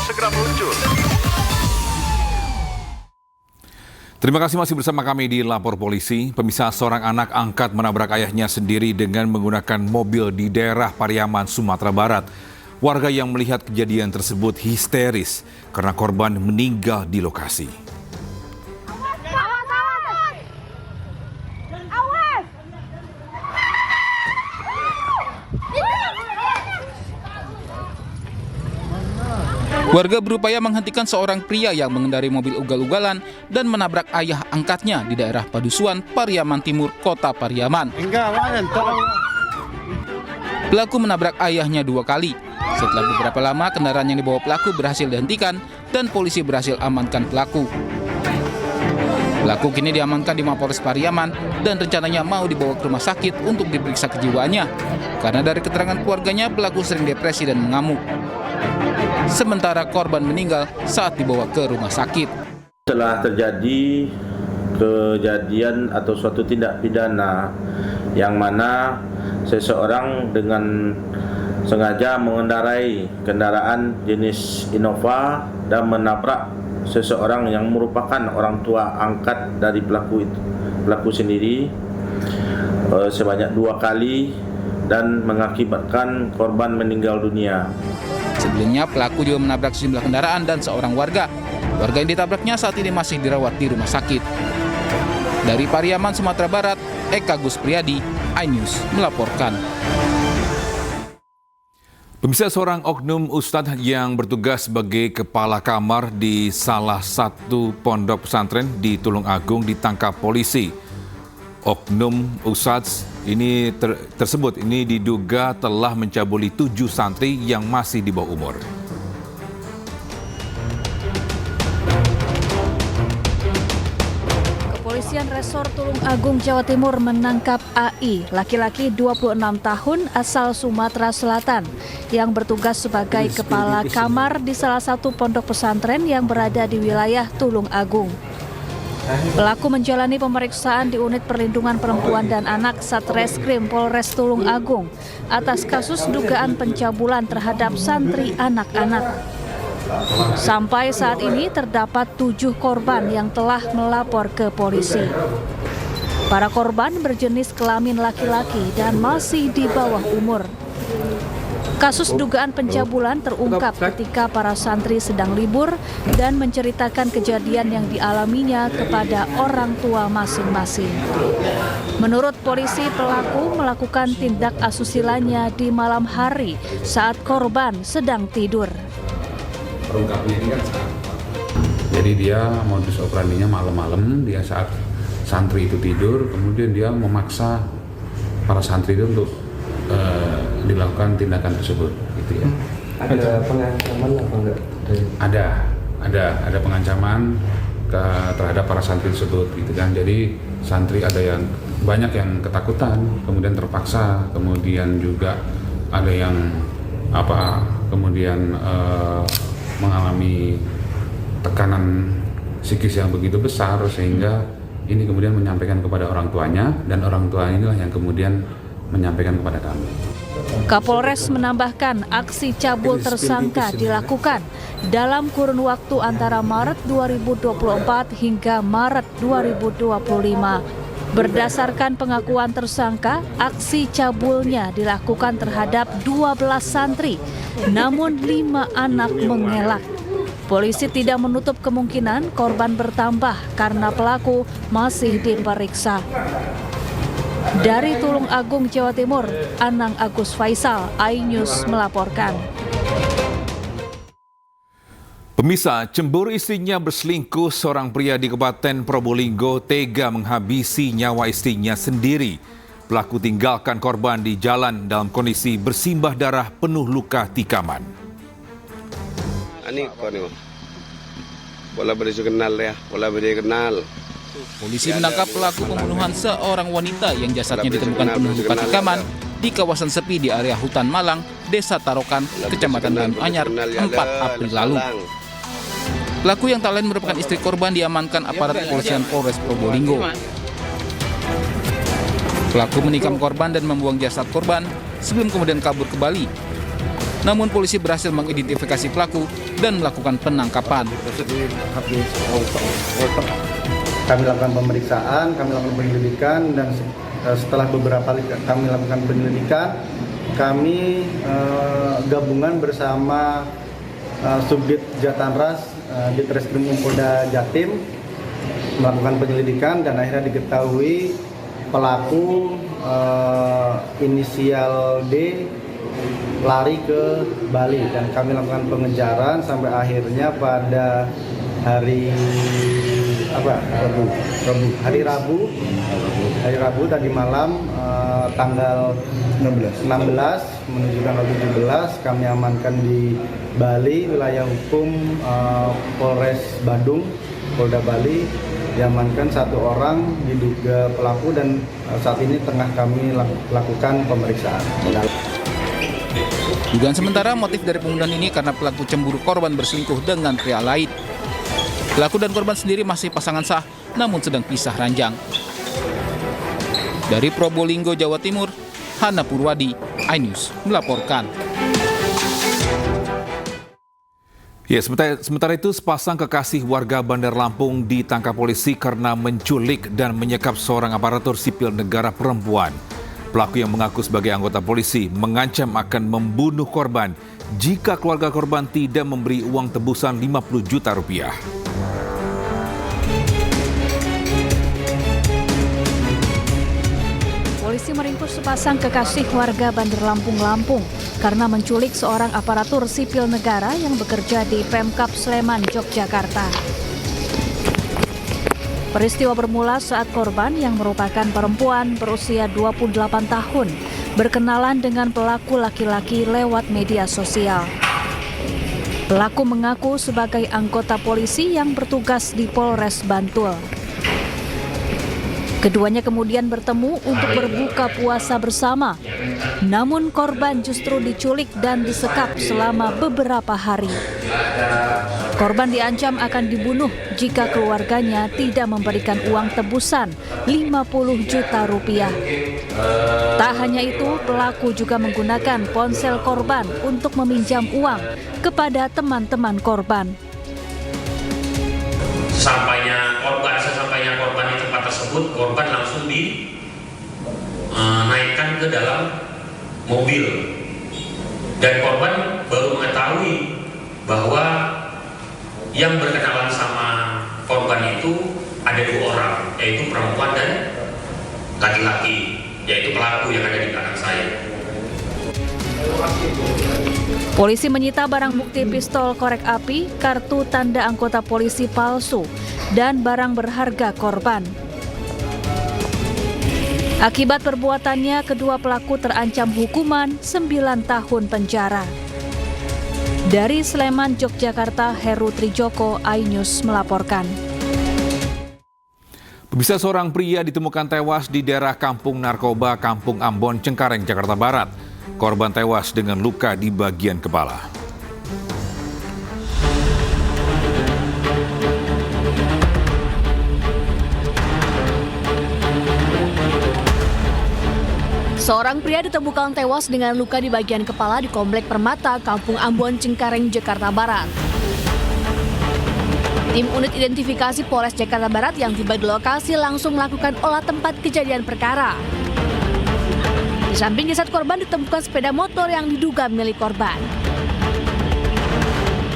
segera muncul. Terima kasih masih bersama kami di Lapor Polisi. Pemirsa, seorang anak angkat menabrak ayahnya sendiri dengan menggunakan mobil di daerah Pariaman, Sumatera Barat. Warga yang melihat kejadian tersebut histeris karena korban meninggal di lokasi. Warga berupaya menghentikan seorang pria yang mengendarai mobil ugal-ugalan dan menabrak ayah angkatnya di daerah Padusuan, Pariaman Timur, Kota Pariaman. Pelaku menabrak ayahnya 2 kali. Setelah beberapa lama, kendaraan yang dibawa pelaku berhasil dihentikan dan polisi berhasil amankan pelaku. Pelaku kini diamankan di Mapolres Pariaman dan rencananya mau dibawa ke rumah sakit untuk diperiksa kejiwaannya. Karena dari keterangan keluarganya, pelaku sering depresi dan mengamuk. Sementara korban meninggal saat dibawa ke rumah sakit. Setelah terjadi kejadian atau suatu tindak pidana yang mana seseorang dengan sengaja mengendarai kendaraan jenis Innova dan menabrak seseorang yang merupakan orang tua angkat dari pelaku sendiri sebanyak 2 kali dan mengakibatkan korban meninggal dunia. Sebelumnya, pelaku juga menabrak sejumlah kendaraan dan seorang warga. Warga yang ditabraknya saat ini masih dirawat di rumah sakit. Dari Pariaman, Sumatera Barat, Eka Gus Priyadi, iNews melaporkan. Pemirsa, seorang oknum ustadz yang bertugas sebagai kepala kamar di salah satu pondok pesantren di Tulungagung ditangkap polisi. Oknum ustadz tersebut diduga telah mencabuli 7 santri yang masih di bawah umur. Kepolisian Resor Tulungagung, Jawa Timur menangkap AI, laki-laki 26 tahun asal Sumatera Selatan, yang bertugas sebagai kepala kamar di salah satu pondok pesantren yang berada di wilayah Tulungagung. Pelaku menjalani pemeriksaan di Unit Perlindungan Perempuan dan Anak Satreskrim Polres Tulungagung atas kasus dugaan pencabulan terhadap santri anak-anak. Sampai saat ini terdapat 7 korban yang telah melapor ke polisi. Para korban berjenis kelamin laki-laki dan masih di bawah umur. Kasus dugaan pencabulan terungkap ketika para santri sedang libur dan menceritakan kejadian yang dialaminya kepada orang tua masing-masing. Menurut polisi, pelaku melakukan tindak asusilanya di malam hari saat korban sedang tidur. Jadi dia modus operandinya malam-malam, dia saat santri itu tidur, kemudian dia memaksa para santri itu untuk dilakukan tindakan tersebut, gitu ya. Ada pengancaman apa enggak? Ada pengancaman terhadap para santri tersebut, gitu kan. Jadi santri ada yang banyak yang ketakutan, kemudian terpaksa, kemudian juga ada yang mengalami tekanan psikis yang begitu besar sehingga ini kemudian menyampaikan kepada orang tuanya dan orang tua inilah yang kemudian menyampaikan kepada kami. Kapolres menambahkan aksi cabul tersangka dilakukan dalam kurun waktu antara Maret 2024 hingga Maret 2025. Berdasarkan pengakuan tersangka, aksi cabulnya dilakukan terhadap 12 santri, namun 5 anak mengelak. Polisi tidak menutup kemungkinan korban bertambah karena pelaku masih diperiksa. Dari Tulungagung, Jawa Timur, Anang Agus Faisal, iNews melaporkan. Pemirsa, cemburu istrinya berselingkuh, seorang pria di Kabupaten Probolinggo tega menghabisi nyawa istrinya sendiri. Pelaku tinggalkan korban di jalan dalam kondisi bersimbah darah penuh luka tikaman. Ini kok nih, bola kenal ya, bola kenal. Polisi menangkap pelaku pembunuhan seorang wanita yang jasadnya ditemukan penuh luka tikaman di kawasan sepi di area hutan Malang, Desa Tarokan, Kecamatan Banyuanyar, 4 April lalu. Pelaku yang tak lain merupakan istri korban diamankan aparat kepolisian Polres Probolinggo. Pelaku menikam korban dan membuang jasad korban sebelum kemudian kabur ke Bali. Namun polisi berhasil mengidentifikasi pelaku dan melakukan penangkapan. Kami lakukan pemeriksaan, kami lakukan penyelidikan, dan setelah beberapa kali kami lakukan penyelidikan, kami gabungan bersama Subdit Jatanras di Treskrim Polda Jatim melakukan penyelidikan, dan akhirnya diketahui pelaku inisial D lari ke Bali, dan kami lakukan pengejaran sampai akhirnya pada hari Rabu tadi malam tanggal 16 menuju tanggal 17 kami amankan di Bali, wilayah hukum Polres Badung, Polda Bali. Diamankan 1 orang diduga pelaku, dan saat ini tengah kami lakukan pemeriksaan. Dugaan sementara motif dari pembunuhan ini karena pelaku cemburu korban berselingkuh dengan pria lain. Pelaku dan korban sendiri masih pasangan sah, namun sedang pisah ranjang. Dari Probolinggo, Jawa Timur, Hana Purwadi, iNews melaporkan. Ya, sementara itu sepasang kekasih warga Bandar Lampung ditangkap polisi karena menculik dan menyekap seorang aparatur sipil negara perempuan. Pelaku yang mengaku sebagai anggota polisi mengancam akan membunuh korban jika keluarga korban tidak memberi uang tebusan 50 juta rupiah. Polisi meringkus sepasang kekasih warga Bandar Lampung karena menculik seorang aparatur sipil negara yang bekerja di Pemkab Sleman, Yogyakarta. Peristiwa bermula saat korban yang merupakan perempuan berusia 28 tahun berkenalan dengan pelaku laki-laki lewat media sosial. Pelaku mengaku sebagai anggota polisi yang bertugas di Polres Bantul. Keduanya kemudian bertemu untuk berbuka puasa bersama. Namun korban justru diculik dan disekap selama beberapa hari. Korban diancam akan dibunuh jika keluarganya tidak memberikan uang tebusan 50 juta rupiah. Tak hanya itu, pelaku juga menggunakan ponsel korban untuk meminjam uang kepada teman-teman korban. Sesampainya korban di tempat tersebut, korban langsung dinaikkan ke dalam mobil, dan korban baru mengetahui bahwa yang berkenalan sama korban itu ada 2 orang, yaitu perempuan dan laki-laki, yaitu pelaku yang ada di belakang saya. Polisi menyita barang bukti pistol korek api, kartu tanda anggota polisi palsu, dan barang berharga korban. Akibat perbuatannya, kedua pelaku terancam hukuman 9 tahun penjara. Dari Sleman, Yogyakarta, Heru Trijoko, iNews melaporkan. Pemirsa, seorang pria ditemukan tewas di daerah Kampung Narkoba, Kampung Ambon, Cengkareng, Jakarta Barat. Korban tewas dengan luka di bagian kepala. Seorang pria ditemukan tewas dengan luka di bagian kepala di Komplek Permata, Kampung Ambon, Cengkareng, Jakarta Barat. Tim unit identifikasi Polres Jakarta Barat yang tiba di lokasi langsung melakukan olah tempat kejadian perkara. Di samping jasad korban ditemukan sepeda motor yang diduga milik korban.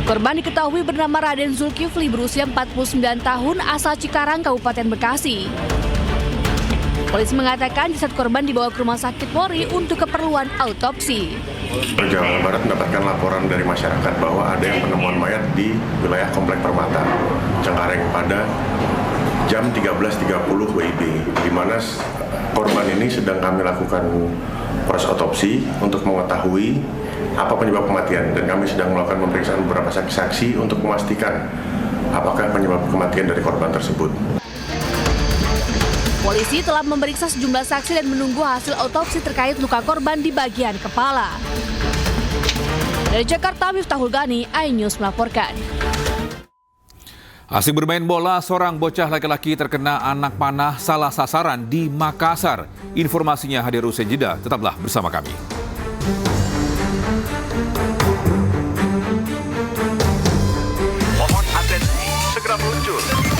Korban diketahui bernama Raden Zulkifli, berusia 49 tahun, asal Cikarang, Kabupaten Bekasi. Polisi mengatakan jasad korban dibawa ke rumah sakit Polri untuk keperluan autopsi. Jawa Barat mendapatkan laporan dari masyarakat bahwa ada yang penemuan mayat di wilayah Komplek Permata, Cengkareng pada jam 13.30 WIB, di mana korban ini sedang kami lakukan proses otopsi untuk mengetahui apa penyebab kematian, dan kami sedang melakukan pemeriksaan beberapa saksi-saksi untuk memastikan apakah penyebab kematian dari korban tersebut. Polisi telah memeriksa sejumlah saksi dan menunggu hasil otopsi terkait luka korban di bagian kepala. Dari Jakarta, Miftahul Gani, iNews melaporkan. Asik bermain bola, seorang bocah laki-laki terkena anak panah salah sasaran di Makassar. Informasinya hadir usai jeda, tetaplah bersama kami. peluncur.